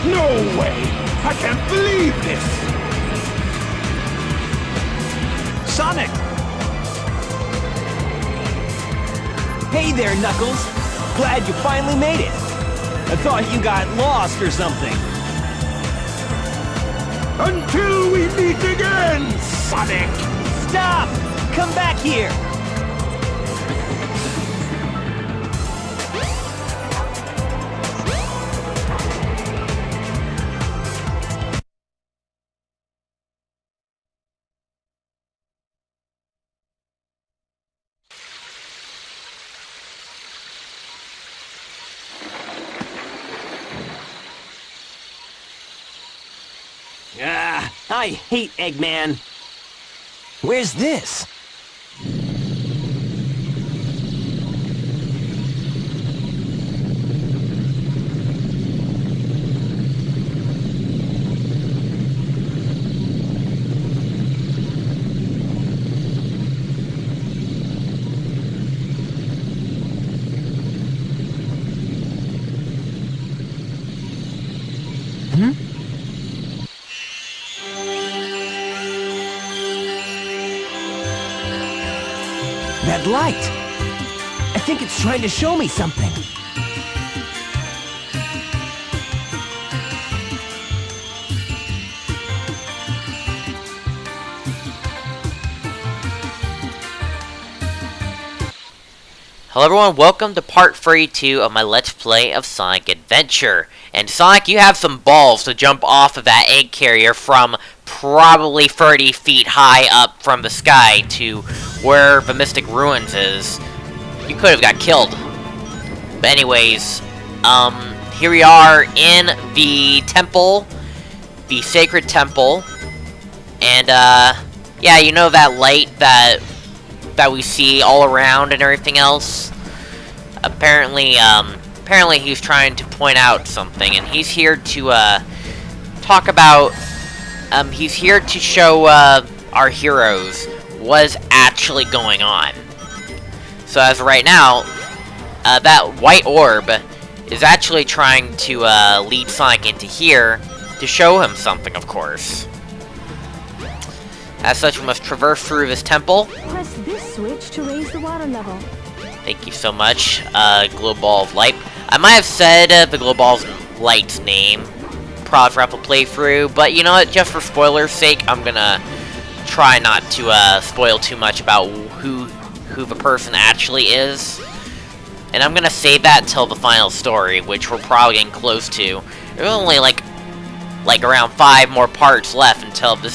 No way! I can't believe this! Sonic! Hey there, Knuckles! Glad you finally made it! I thought you got lost or something. Until we meet again, Sonic! Stop! Come back here! I hate Eggman. Where's this? That light! I think it's trying to show me something. Hello everyone, welcome to part 32 of my Let's Play of Sonic Adventure. And Sonic, you have some balls to jump off of that egg carrier from probably 30 feet high up from the sky to where the Mystic Ruins is. You could have got killed. But anyways, here we are in the temple, the sacred temple. And, yeah, you know that light that we see all around and everything else? Apparently he's trying to point out something, and he's here to, talk about, he's here to show, our heroes what's actually going on. So as of right now, that white orb is actually trying to, lead Sonic into here to show him something, of course. As such, we must traverse through this temple. Press this switch to raise the water level. Thank you so much, Glow Ball of Light. I might have said the Glow Ball of Light's name probably throughout the playthrough, but you know what, just for spoiler's sake, I'm gonna try not to spoil too much about who the person actually is. And I'm gonna save that until the final story, which we're probably getting close to. There's only like around 5 more parts left until the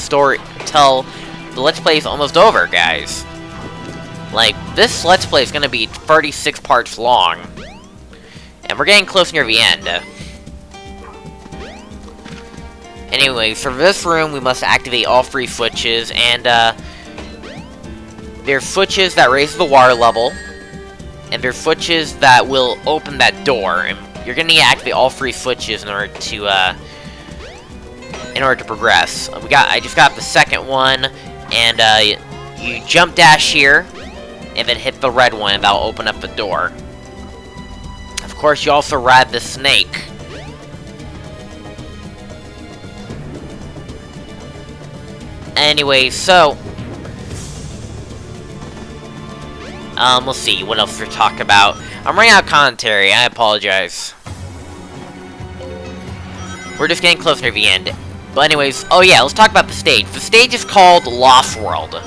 Let's Play is almost over, guys. Like, this Let's Play is gonna be 36 parts long. And we're getting close near the end. Anyway, for this room, we must activate all 3 switches, and, there's switches that raise the water level, and there's switches that will open that door, and you're gonna need to activate all 3 switches in order to progress. I just got the second one, and, you jump dash here, and then hit the red one, and that'll open up the door. Of course, you also ride the snake. Anyway, so... let's see, what else to talk about. I'm running out of commentary, I apologize. We're just getting closer to the end. But anyways, oh yeah, let's talk about the stage. The stage is called Lost World.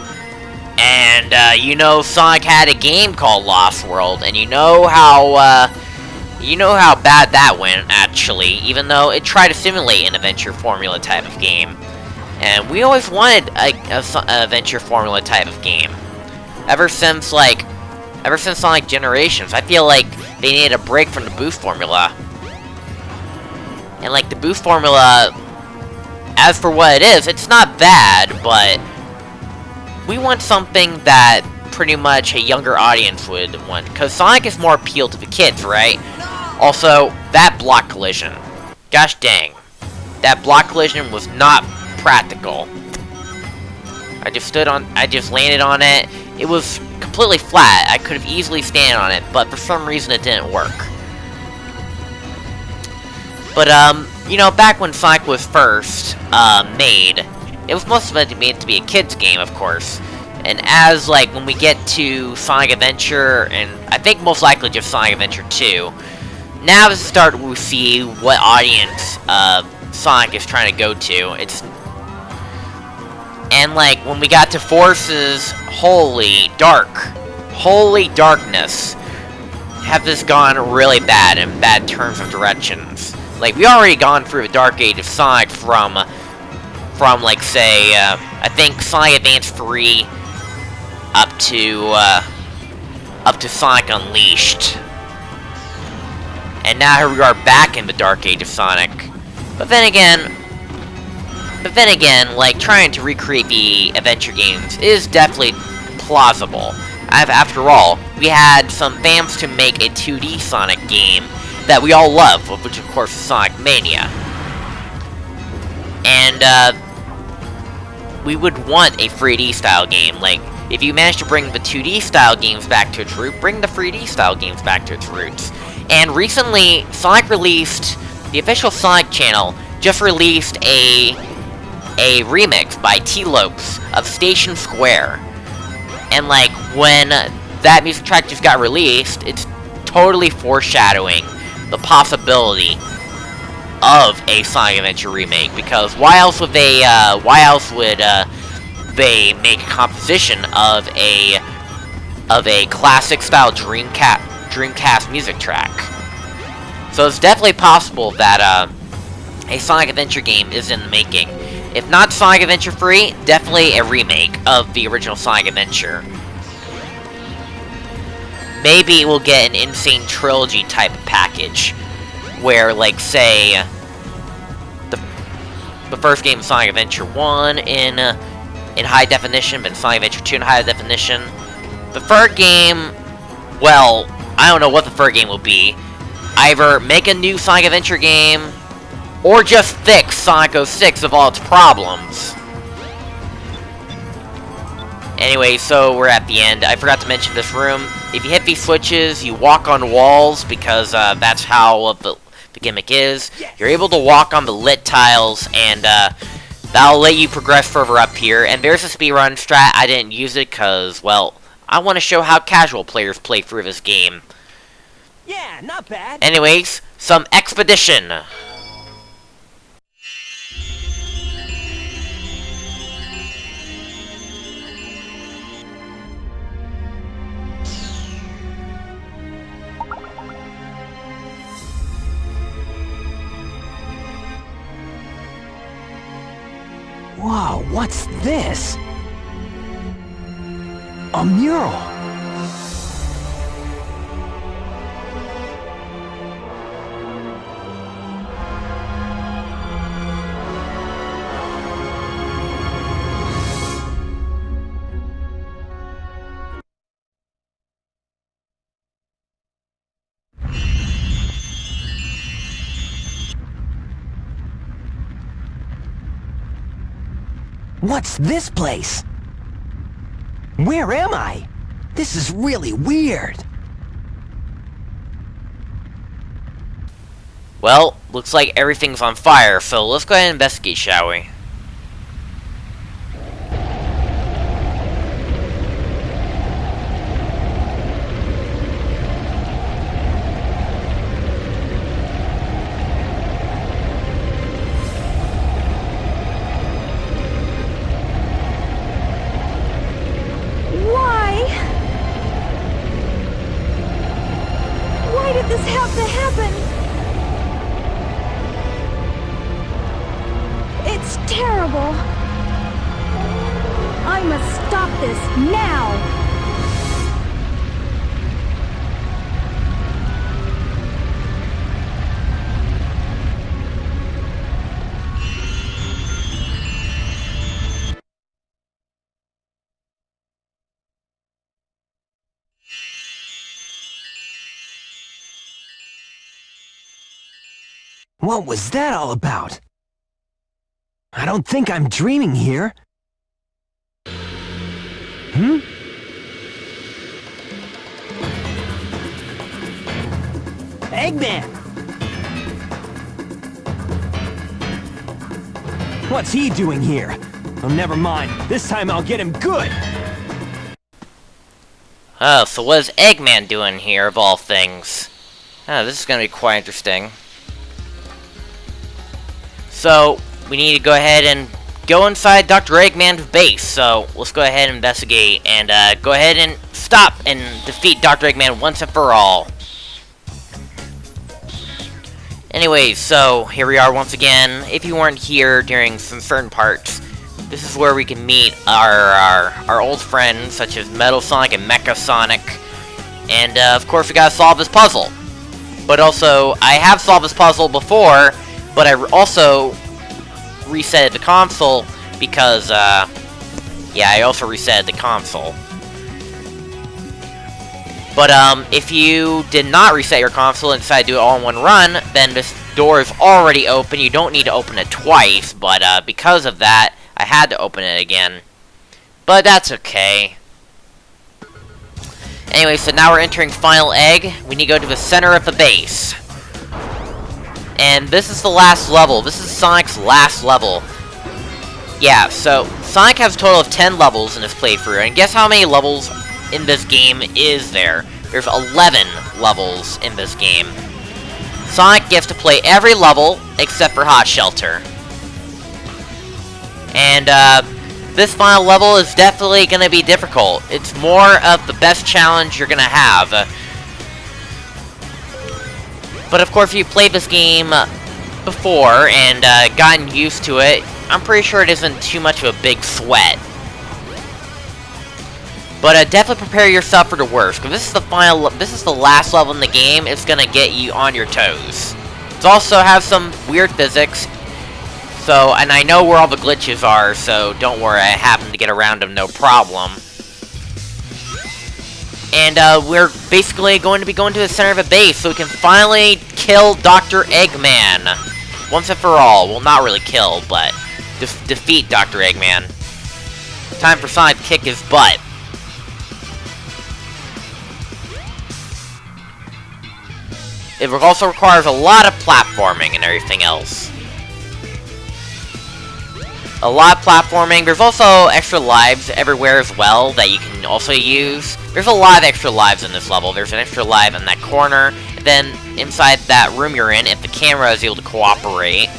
And, you know, Sonic had a game called Lost World, and you know how bad that went, actually, even though it tried to simulate an adventure formula type of game. And we always wanted a adventure formula type of game. Ever since Sonic Generations, I feel like they needed a break from the boost formula. And, like, the boost formula, as for what it is, it's not bad, but we want something that pretty much a younger audience would want. Because Sonic is more appealed to the kids, right? Also, that block collision. Gosh dang. That block collision was not practical. I just landed on it. It was completely flat. I could have easily stand on it, but for some reason it didn't work. But, you know, back when Sonic was first, made, it was mostly made to be a kid's game, of course. And as, like, when we get to Sonic Adventure, and I think most likely just Sonic Adventure 2, now is the start we see what audience, Sonic is trying to go to. And, like, when we got to Forces Holy Darkness, have this gone really bad in bad terms of directions. Like, we already gone through the Dark Age of Sonic from like, say, I think Sonic Advance 3 up to Sonic Unleashed. And now here we are back in the Dark Age of Sonic. But then again, like, trying to recreate the adventure games is definitely plausible. After all, we had some fans to make a 2D Sonic game that we all love, which of course is Sonic Mania. And, we would want a 3D style game. Like, if you manage to bring the 2D style games back to its root, bring the 3D style games back to its roots. And recently, Sonic released, the official Sonic channel just released a remix by T-Lopes of Station Square. And, like, when that music track just got released, it's totally foreshadowing the possibility of a Sonic Adventure remake, because why else would they make a composition of a classic style Dreamcast music track? So it's definitely possible that a Sonic Adventure game is in the making. If not Sonic Adventure 3, definitely a remake of the original Sonic Adventure. Maybe we'll get an Insane Trilogy type of package, where, like, say, the first game, Sonic Adventure 1, in high definition, but Sonic Adventure 2 in high definition. The third game, well, I don't know what the third game will be. Either make a new Sonic Adventure game, or just fix Sonic 06 of all its problems. Anyway, so we're at the end. I forgot to mention this room. If you hit these switches, you walk on walls, because that's how the gimmick is. You're able to walk on the lit tiles, and that'll let you progress further up here. And there's a speedrun strat. I didn't use it because, well, I want to show how casual players play through this game. Yeah, not bad. Anyways, some Expedition. Whoa, what's this? A mural. What's this place? Where am I? This is really weird. Well, looks like everything's on fire, so let's go ahead and investigate, shall we? Why did this have to happen? It's terrible. I must stop this now. What was that all about? I don't think I'm dreaming here. Eggman! What's he doing here? Oh, never mind. This time I'll get him good! Oh, so what is Eggman doing here, of all things? Oh, this is gonna be quite interesting. So, we need to go ahead and go inside Dr. Eggman's base, so let's go ahead and investigate, and go ahead and stop and defeat Dr. Eggman once and for all. Anyways, so here we are once again. If you weren't here during some certain parts, this is where we can meet our old friends, such as Metal Sonic and Mecha Sonic. And, of course, we gotta solve this puzzle. But also, I have solved this puzzle before, but I also reset the console because, yeah, I also reset the console. But, if you did not reset your console and decided to do it all in one run, then this door is already open. You don't need to open it twice, but, because of that, I had to open it again. But that's okay. Anyway, so now we're entering Final Egg. We need to go to the center of the base. And this is the last level. This is Sonic's last level. Yeah, so Sonic has a total of 10 levels in this playthrough. And guess how many levels in this game is there? There's 11 levels in this game. Sonic gets to play every level except for Hot Shelter. And, this final level is definitely going to be difficult. It's more of the best challenge you're going to have. But of course, if you played this game before and gotten used to it, I'm pretty sure it isn't too much of a big sweat. But definitely prepare yourself for the worst, because this is the last level in the game. It's going to get you on your toes. It also has some weird physics. So, and I know where all the glitches are, so don't worry, I happen to get around them no problem. And, we're basically going to be going to the center of a base, so we can finally kill Dr. Eggman. Once and for all. Well, not really kill, but defeat Dr. Eggman. Time for Sonic to kick his butt. It also requires a lot of platforming and everything else. A lot of platforming. There's also extra lives everywhere as well that you can also use. There's a lot of extra lives in this level. There's an extra live in that corner. And then inside that room you're in, if the camera is able to cooperate,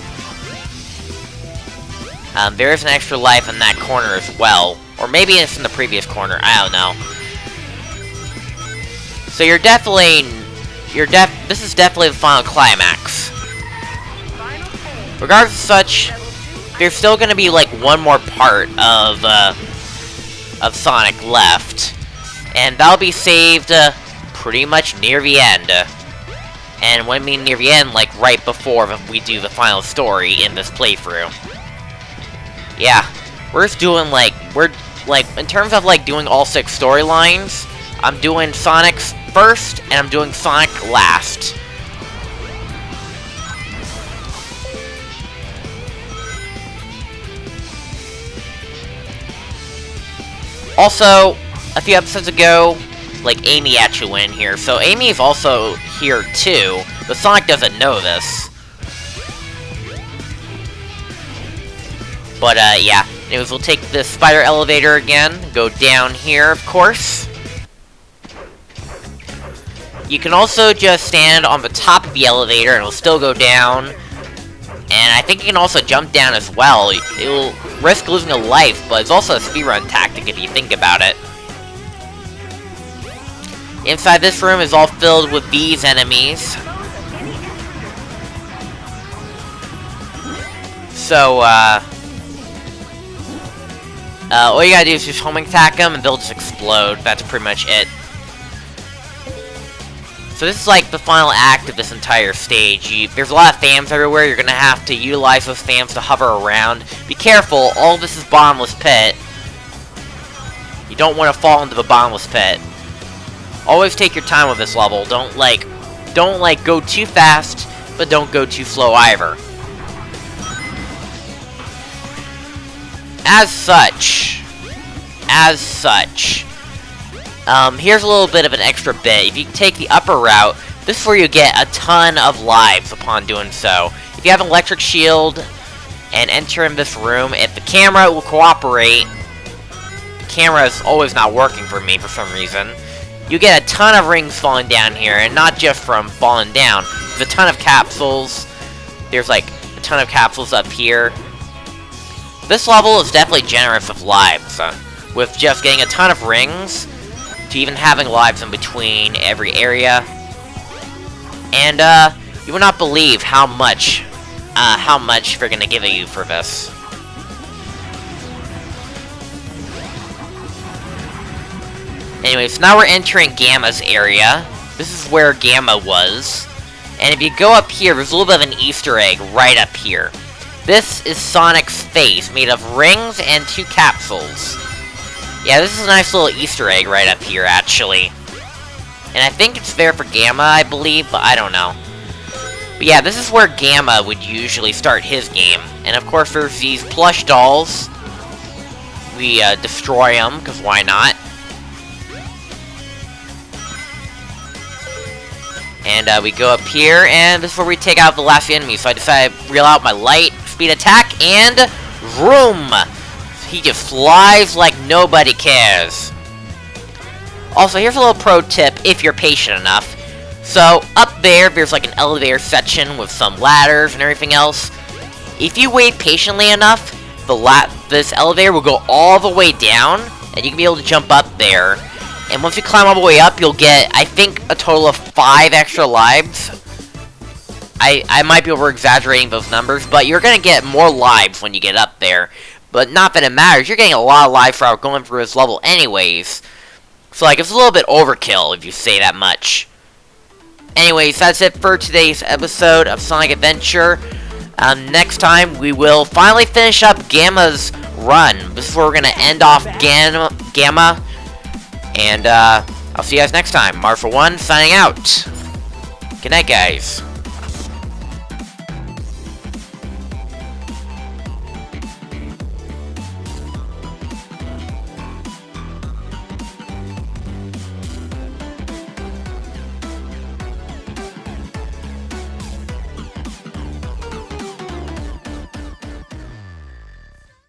there is an extra life in that corner as well. Or maybe it's in the previous corner. I don't know. So this is definitely the final climax. Regardless of such, there's still gonna be like one more part of Sonic left, and that'll be saved pretty much near the end. And when I mean near the end, like right before we do the final story in this playthrough. Yeah, we're just doing in terms of like doing all 6 storylines, I'm doing Sonic's first and I'm doing Sonic last. Also, a few episodes ago, like, Amy actually went in here. So Amy is also here, too. But Sonic doesn't know this. But, yeah. Anyways, we'll take the spider elevator again. Go down here, of course. You can also just stand on the top of the elevator and it'll still go down. And I think you can also jump down as well. It'll risk losing a life, but it's also a speedrun tactic if you think about it. Inside this room is all filled with these enemies. So, all you gotta do is just homing attack them and they'll just explode. That's pretty much it. So this is like the final act of this entire stage. There's a lot of fans everywhere. You're gonna have to utilize those fans to hover around. Be careful, all of this is bottomless pit. You don't want to fall into the bottomless pit. Always take your time with this level. Don't go too fast, but don't go too slow either. As such, here's a little bit of an extra bit. If you take the upper route, this is where you get a ton of lives upon doing so. If you have an electric shield and enter in this room. If the camera will cooperate, the camera is always not working for me for some reason. You get a ton of rings falling down here, and not just from falling down. There's a ton of capsules. There's like a ton of capsules up here. This level is definitely generous with lives, with just getting a ton of rings to even having lives in between every area. And you will not believe how much they're gonna give you for this. Anyway, so now we're entering Gamma's area. This is where Gamma was. And if you go up here, there's a little bit of an Easter egg right up here. This is Sonic's face, made of rings and 2 capsules. Yeah, this is a nice little Easter egg right up here, actually. And I think it's there for Gamma, I believe, but I don't know. But yeah, this is where Gamma would usually start his game. And of course, there's these plush dolls. We destroy them, because why not? And we go up here, and this is where we take out the last enemy. So I decided to reel out my light speed attack, and vroom! He just flies like nobody cares. Also, here's a little pro tip if you're patient enough. So, up there's like an elevator section with some ladders and everything else. If you wait patiently enough, this elevator will go all the way down, and you can be able to jump up there. And once you climb all the way up, you'll get, I think, a total of 5 extra lives. I might be over-exaggerating those numbers, but you're gonna get more lives when you get up there. But not that it matters, you're getting a lot of lives for going through this level anyways. So, like, it's a little bit overkill if you say that much. Anyways, that's it for today's episode of Sonic Adventure. Next time, we will finally finish up Gamma's run. This is where we're gonna end off Gamma. And, I'll see you guys next time. mardiman641 signing out. Good night, guys.